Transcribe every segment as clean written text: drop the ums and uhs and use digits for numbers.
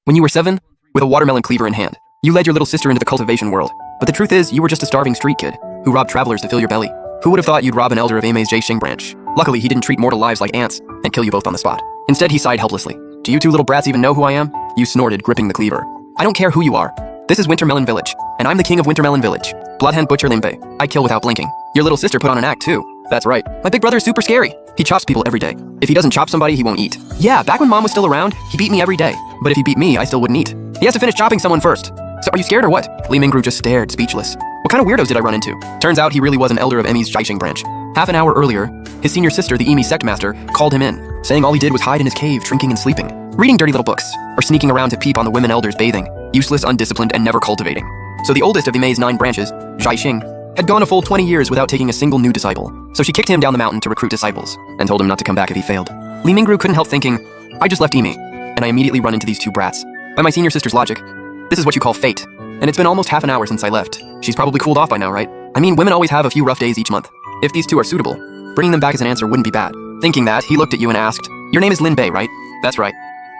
When you were 7, with a watermelon cleaver in hand, you led your little sister into the cultivation world. But the truth is, you were just a starving street kid who robbed travelers to fill your belly. Who would have thought you'd rob an elder of Amei's Zishing branch? Luckily, he didn't treat mortal lives like ants and kill you both on the spot. Instead, he sighed helplessly. Do you two little brats even know who I am? You snorted, gripping the cleaver. I don't care who you are. This is Wintermelon Village, and I'm the king of Wintermelon Village. Bloodhand Butcher Limbe. I kill without blinking. Your little sister put on an act too. That's right. My big brother's super scary. He chops people every day. If he doesn't chop somebody, he won't eat. Yeah, back when mom was still around, he beat me every day. But if he beat me, I still wouldn't eat. He has to finish chopping someone first. So are you scared or what? Li Mingru just stared, speechless. What kind of weirdos did I run into? Turns out he really was an elder of Emi's Zishing branch. Half an hour earlier, his senior sister, the inner-sect master, called him in, saying all he did was hide in his cave, drinking and sleeping, reading dirty little books, or sneaking around to peep on the women elders bathing, useless, undisciplined, and never cultivating. So the oldest of Emei's 9 branches, Zishing, had gone a full 20 years without taking a single new disciple. So she kicked him down the mountain to recruit disciples, and told him not to come back if he failed. Li Mingru couldn't help thinking, I just left Emi, and I immediately run into these 2 brats. By my senior sister's logic, this is what you call fate. And it's been almost half an hour since I left. She's probably cooled off by now, right? I mean, women always have a few rough days each month. If these 2 are suitable, bringing them back as an answer wouldn't be bad. Thinking that, he looked at you and asked, your name is Lin Bei, right? That's right.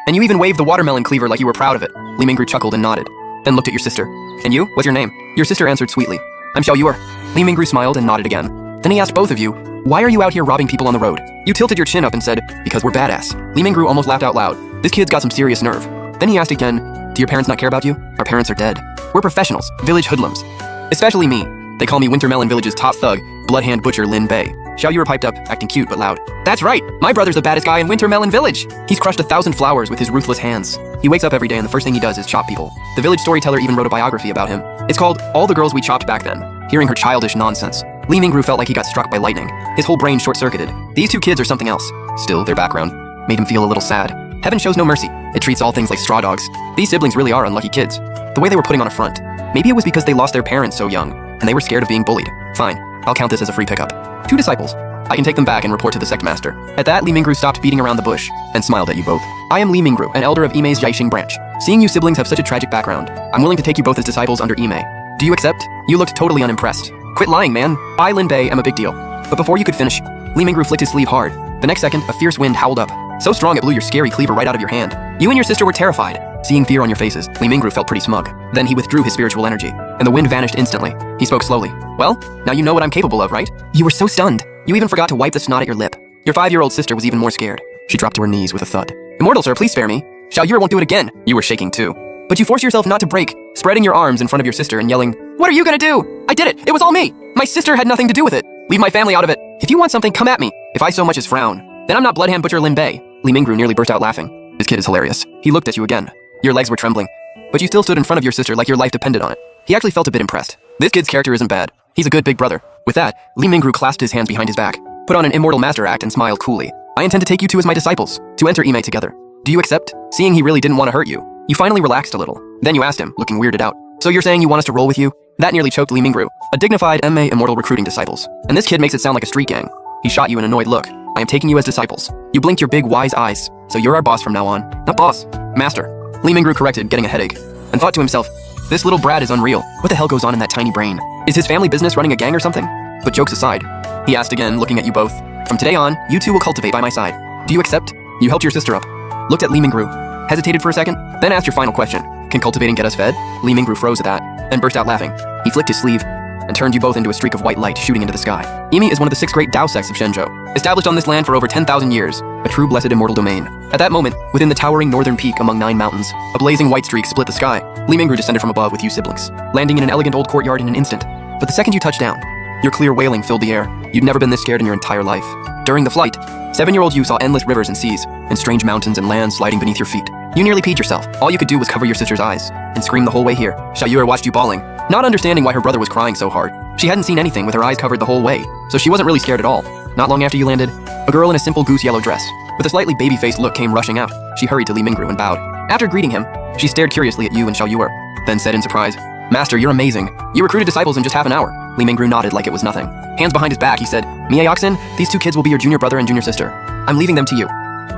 And you even waved the watermelon cleaver like you were proud of it. Li Mingru chuckled and nodded, then looked at your sister. And you? What's your name? Your sister answered sweetly, I'm Xiao Yuer. Li Mingru smiled and nodded again. Then he asked both of you, why are you out here robbing people on the road? You tilted your chin up and said, because we're badass. Li Mingru almost laughed out loud. This kid's got some serious nerve. Then he asked again, do your parents not care about you? Our parents are dead. We're professionals, village hoodlums. Especially me. They call me Wintermelon Village's top thug, Bloodhand Butcher Lin Bei. Xiao Yuer piped up, acting cute but loud. That's right, my brother's the baddest guy in Wintermelon Village. He's crushed 1,000 flowers with his ruthless hands. He wakes up every day and the first thing he does is chop people. The village storyteller even wrote a biography about him. It's called All the Girls We Chopped Back Then. Hearing her childish nonsense, Li Mingru felt like he got struck by lightning. His whole brain short-circuited. These 2 kids are something else. Still, their background made him feel a little sad. Heaven shows no mercy. It treats all things like straw dogs. These siblings really are unlucky kids. The way they were putting on a front. Maybe it was because they lost their parents so young, and they were scared of being bullied. Fine, I'll count this as a free pickup. 2 disciples. I can take them back and report to the sect master. At that, Li Mingru stopped beating around the bush and smiled at you both. I am Li Mingru, an elder of Imei's Zishing branch. Seeing you siblings have such a tragic background, I'm willing to take you both as disciples under Imei. Do you accept? You looked totally unimpressed. Quit lying, man. I, Lin Bei, am a big deal. But before you could finish, Li Mingru flicked his sleeve hard. The next second, a fierce wind howled up. So strong it blew your scary cleaver right out of your hand. You and your sister were terrified. Seeing fear on your faces, Li Mingru felt pretty smug. Then he withdrew his spiritual energy, and the wind vanished instantly. He spoke slowly. Well, now you know what I'm capable of, right? You were so stunned. You even forgot to wipe the snot at your lip. Your 5-year-old sister was even more scared. She dropped to her knees with a thud. Immortal sir, please spare me. Xiao Yuer won't do it again. You were shaking too. But you forced yourself not to break, spreading your arms in front of your sister and yelling, what are you gonna do? I did it. It was all me. My sister had nothing to do with it. Leave my family out of it. If you want something, come at me. If I so much as frown, then I'm not Bloodhand Butcher Lin Bei. Li Mingru nearly burst out laughing. This kid is hilarious. He looked at you again. Your legs were trembling, but you still stood in front of your sister like your life depended on it. He actually felt a bit impressed. This kid's character isn't bad. He's a good big brother. With that, Li Mingru clasped his hands behind his back, put on an immortal master act and smiled coolly. I intend to take you 2 as my disciples, to enter Imei together. Do you accept? Seeing he really didn't want to hurt you, you finally relaxed a little. Then you asked him, looking weirded out. So you're saying you want us to roll with you? That nearly choked Li Mingru, a dignified Imei immortal recruiting disciples. And this kid makes it sound like a street gang. He shot you an annoyed look. I am taking you as disciples. You blinked your big wise eyes. So you're our boss from now on. Not boss, master. Li Mingru corrected, getting a headache, and thought to himself, this little brat is unreal. What the hell goes on in that tiny brain? Is his family business running a gang or something? But jokes aside, he asked again, looking at you both. From today on, you 2 will cultivate by my side. Do you accept? You helped your sister up. Looked at Li Mingru, hesitated for a second, then asked your final question. Can cultivating get us fed? Li Mingru froze at that, then burst out laughing. He flicked his sleeve and turned you both into a streak of white light shooting into the sky. Emi is one of the 6 great Dao sects of Shenzhou, established on this land for over 10,000 years, a true blessed immortal domain. At that moment, within the towering northern peak among 9 mountains, a blazing white streak split the sky. Li Mingru descended from above with you siblings, landing in an elegant old courtyard in an instant. But the second you touched down, your clear wailing filled the air. You'd never been this scared in your entire life. During the flight, 7-year-old you saw endless rivers and seas, and strange mountains and lands sliding beneath your feet. You nearly peed yourself. All you could do was cover your sister's eyes and scream the whole way here. Xiao Yuer watched you bawling, not understanding why her brother was crying so hard. She hadn't seen anything with her eyes covered the whole way, so she wasn't really scared at all. Not long after you landed, a girl in a simple goose yellow dress, with a slightly baby-faced look came rushing out. She hurried to Li Mingru and bowed. After greeting him, she stared curiously at you and Xiao Yuer, then said in surprise, Master, you're amazing. You recruited disciples in just half an hour. Li Mingru nodded like it was nothing. Hands behind his back, he said, Mie Oxen, these 2 kids will be your junior brother and junior sister. I'm leaving them to you.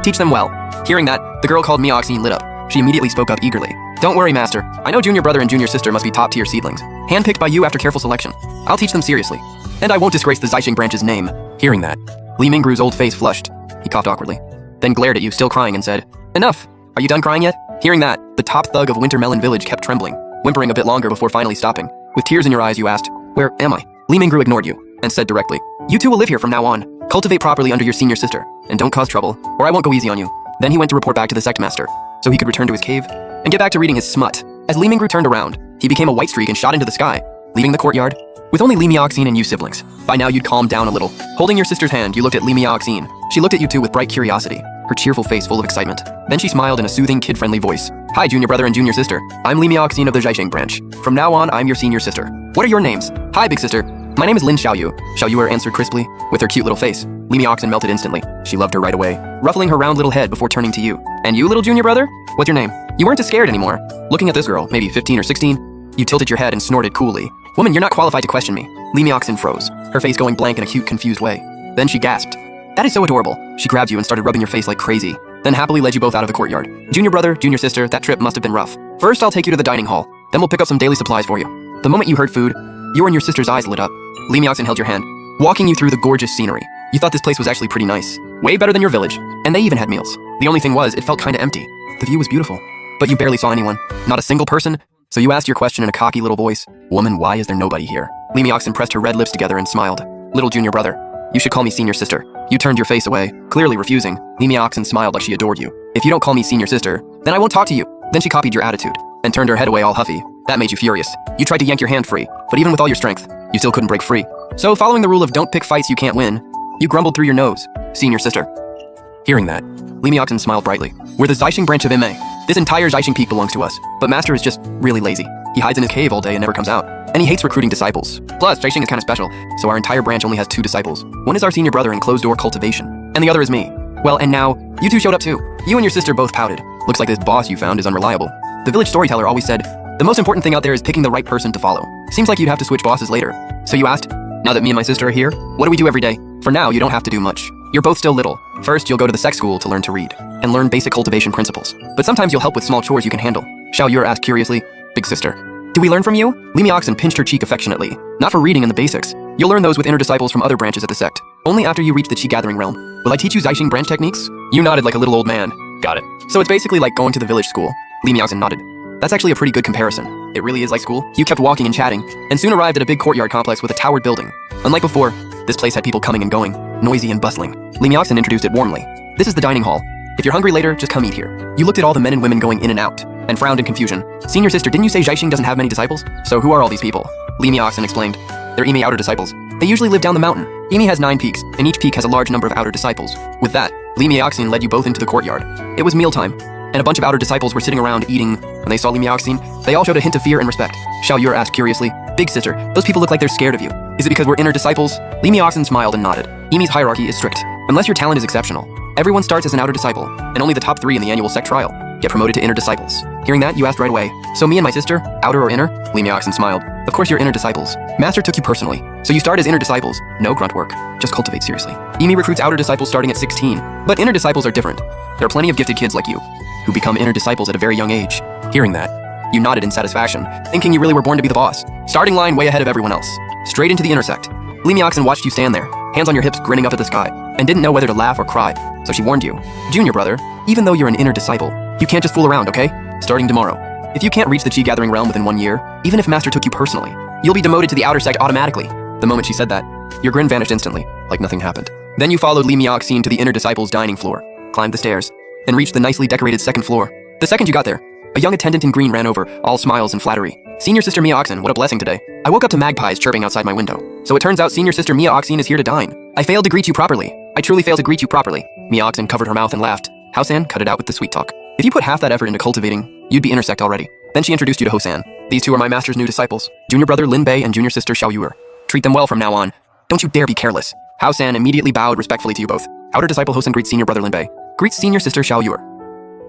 Teach them well. Hearing that, the girl called Mie Oxen lit up. She immediately spoke up eagerly. Don't worry, master. I know junior brother and junior sister must be top-tier seedlings, handpicked by you after careful selection. I'll teach them seriously. And I won't disgrace the Zishing branch's name. Hearing that, Li Mingru's old face flushed. He coughed awkwardly, then glared at you, still crying, and said, Enough. Are you done crying yet? Hearing that, the top thug of Winter Melon Village kept trembling, whimpering a bit longer before finally stopping. With tears in your eyes, you asked, "Where am I?" Li Mingru ignored you and said directly, "You two will live here from now on. Cultivate properly under your senior sister, and don't cause trouble, or I won't go easy on you." Then he went to report back to the sect master, so he could return to his cave and get back to reading his smut. As Li Mingru turned around, he became a white streak and shot into the sky, leaving the courtyard with only Li Mioxine and you siblings. By now you'd calmed down a little. Holding your sister's hand, you looked at Li Mioxine. She looked at you two with bright curiosity, her cheerful face full of excitement. Then she smiled in a soothing, kid-friendly voice. "Hi, junior brother and junior sister. I'm Li Mioxine of the Zishing branch. From now on, I'm your senior sister. What are your names?" "Hi, big sister. My name is Lin Xiaoyu." Xiaoyu answered crisply, with her cute little face. Li Mioxine melted instantly. She loved her right away, ruffling her round little head before turning to you. "And you, little junior brother? What's your name?" You weren't as scared anymore. Looking at this girl, maybe 15 or 16, you tilted your head and snorted coolly. "Woman, you're not qualified to question me." Li Mioxine froze, her face going blank in a cute, confused way. Then she gasped. "That is so adorable." She grabbed you and started rubbing your face like crazy, then happily led you both out of the courtyard. "Junior brother, junior sister, that trip must have been rough. First, I'll take you to the dining hall. Then we'll pick up some daily supplies for you." The moment you heard food, your and your sister's eyes lit up. Li Mioxine held your hand, walking you through the gorgeous scenery. You thought this place was actually pretty nice. Way better than your village. And they even had meals. The only thing was, it felt kinda empty. The view was beautiful, but you barely saw anyone. Not a single person. So you asked your question in a cocky little voice. "Woman, why is there nobody here?" Li Mioxine pressed her red lips together and smiled. "Little junior brother, you should call me senior sister." You turned your face away, clearly refusing. Li Mioxine smiled like she adored you. "If you don't call me senior sister, then I won't talk to you." Then she copied your attitude and turned her head away all huffy. That made you furious. You tried to yank your hand free, but even with all your strength, you still couldn't break free. So following the rule of don't pick fights you can't win, you grumbled through your nose, "Senior sister." Hearing that, Li Mioxine smiled brightly. "We're the Zishing branch of MA. This entire Zishing peak belongs to us, but Master is just really lazy. He hides in his cave all day and never comes out, and he hates recruiting disciples. Plus, Zishing is kinda special, so our entire branch only has 2 disciples. One is our senior brother in closed-door cultivation, and the other is me. Well, and now, you two showed up too. You and your sister both pouted. Looks like this boss you found is unreliable. The village storyteller always said, the most important thing out there is picking the right person to follow. Seems like you'd have to switch bosses later. So you asked, now that me and my sister are here, what do we do every day? For now, you don't have to do much. You're both still little. First, you'll go to the sect school to learn to read, and learn basic cultivation principles. But sometimes you'll help with small chores you can handle. Xiao Yur asked curiously, "Big sister, do we learn from you?" Li Mioxine pinched her cheek affectionately. "Not for reading and the basics. You'll learn those with inner disciples from other branches of the sect. Only after you reach the Qi gathering realm. Will I teach you Zishing branch techniques?" You nodded like a little old man. "Got it. So it's basically like going to the village school." Li Mioxine nodded. "That's actually a pretty good comparison. It really is like school." You kept walking and chatting, and soon arrived at a big courtyard complex with a towered building. Unlike before, this place had people coming and going, noisy and bustling. Li Mioxine introduced it warmly. "This is the dining hall. If you're hungry later, just come eat here." You looked at all the men and women going in and out, and frowned in confusion. "Senior sister, didn't you say Zishing doesn't have many disciples? So who are all these people?" Li Mioxine explained. "They're Imi outer disciples. They usually live down the mountain. Imi has 9 peaks, and each peak has a large number of outer disciples." With that, Li Mioxine led you both into the courtyard. It was mealtime, and a bunch of outer disciples were sitting around eating. When they saw Li Mioxine, they all showed a hint of fear and respect. Xiao Yur asked curiously, "Big sister, those people look like they're scared of you. Is it because we're inner disciples?" Li Mioxine smiled and nodded. Imi's hierarchy is strict. Unless your talent is exceptional, everyone starts as an outer disciple, and only the top 3 in the annual sect trial get promoted to inner disciples. Hearing that, you asked right away, "So me and my sister, outer or inner?" Li Mioxine smiled. "Of course you're inner disciples. Master took you personally, so you start as inner disciples. No grunt work. Just cultivate seriously. Imi recruits outer disciples starting at 16, but inner disciples are different. There are plenty of gifted kids like you, who become inner disciples at a very young age." Hearing that, you nodded in satisfaction, thinking you really were born to be the boss. Starting line way ahead of everyone else. Straight into the inner-sect. Li Mioxine watched you stand there, hands on your hips grinning up at the sky, and didn't know whether to laugh or cry, so she warned you. "Junior brother, even though you're an inner disciple, you can't just fool around, okay? Starting tomorrow. If you can't reach the Qi gathering realm within 1 year, even if Master took you personally, you'll be demoted to the outer sect automatically." The moment she said that, your grin vanished instantly, like nothing happened. Then you followed Li Mioxine to the inner disciples' dining floor, climbed the stairs, and reached the nicely decorated 2nd floor. The second you got there, a young attendant in green ran over, all smiles and flattery. "Senior sister Mioxine, what a blessing today. I woke up to magpies chirping outside my window. So it turns out senior sister Mioxine is here to dine. I failed to greet you properly. I truly failed to greet you properly." Mioxine covered her mouth and laughed. Hao-san cut it out with the sweet talk. "If you put half that effort into cultivating, you'd be inner-sect already." Then she introduced you to Ho-san. "These 2 are my master's new disciples, junior brother Lin Bei and junior sister Xiao Yur. Treat them well from now on. Don't you dare be careless." Hao-san immediately bowed respectfully to you both. Outer disciple Ho-san greets senior brother Lin Bei. Greets senior sister Xiao Yur.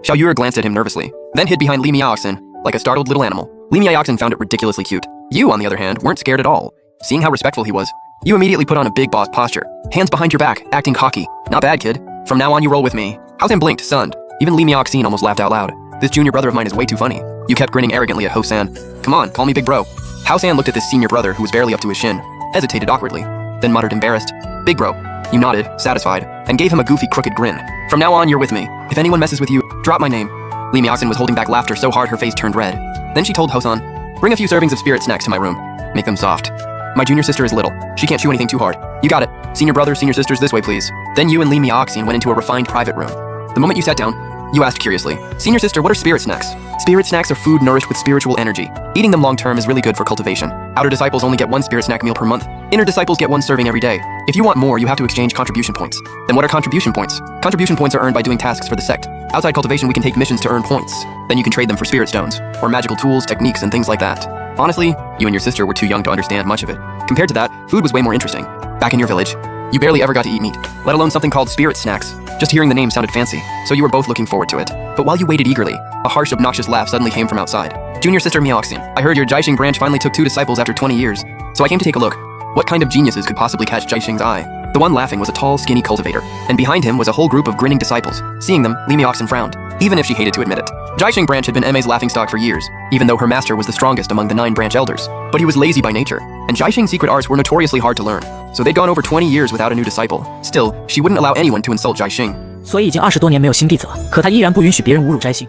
Xiao Yur glanced at him nervously, then hid behind Li Mioxine like a startled little animal. Li Mioxine found it ridiculously cute. You, on the other hand, weren't scared at all. Seeing how respectful he was, you immediately put on a big boss posture, hands behind your back, acting cocky. "Not bad, kid. From now on you roll with me." Hao-san blinked, stunned. Even Li Mioxine almost laughed out loud. "This junior brother of mine is way too funny." You kept grinning arrogantly at Ho-san. "Come on, call me big bro." Hao-san looked at this senior brother who was barely up to his shin, hesitated awkwardly, then muttered embarrassed, "Big bro." You nodded, satisfied, and gave him a goofy crooked grin. "From now on you're with me. If anyone messes with you, drop my name." Li Miaoxin was holding back laughter so hard her face turned red. Then she told Hosan, "Bring a few servings of spirit snacks to my room. Make them soft. My junior sister is little. She can't chew anything too hard. You got it. Senior brothers, senior sisters, this way please." Then you and Li Miaoxin went into a refined private room. The moment you sat down, you asked curiously, "Senior sister, what are spirit snacks?" Spirit snacks are food nourished with spiritual energy. Eating them long term is really good for cultivation. Outer disciples only get one spirit snack meal per month. Inner disciples get one serving every day. If you want more, you have to exchange contribution points. Then what are contribution points? Contribution points are earned by doing tasks for the sect. Outside cultivation, we can take missions to earn points. Then you can trade them for spirit stones, or magical tools, techniques, and things like that. Honestly, you and your sister were too young to understand much of it. Compared to that, food was way more interesting. Back in your village, you barely ever got to eat meat, let alone something called spirit snacks. Just hearing the name sounded fancy, so you were both looking forward to it. But while you waited eagerly, a harsh, obnoxious laugh suddenly came from outside. "Junior sister Miaoxin, I heard your Zishing branch finally took 2 disciples after 20 years, so I came to take a look. What kind of geniuses could possibly catch Zishing's eye?" The one laughing was a tall, skinny cultivator, and behind him was a whole group of grinning disciples. Seeing them, Li Miaoxin frowned, even if she hated to admit it. Zishing branch had been Emei's laughingstock for years, even though her master was the strongest among the 9 branch elders. But he was lazy by nature, and Zishing's secret arts were notoriously hard to learn, so they'd gone over 20 years without a new disciple. Still, she wouldn't allow anyone to insult Zishing. 所以已经20多年没有新弟子了，可他依然不允许别人侮辱摘星。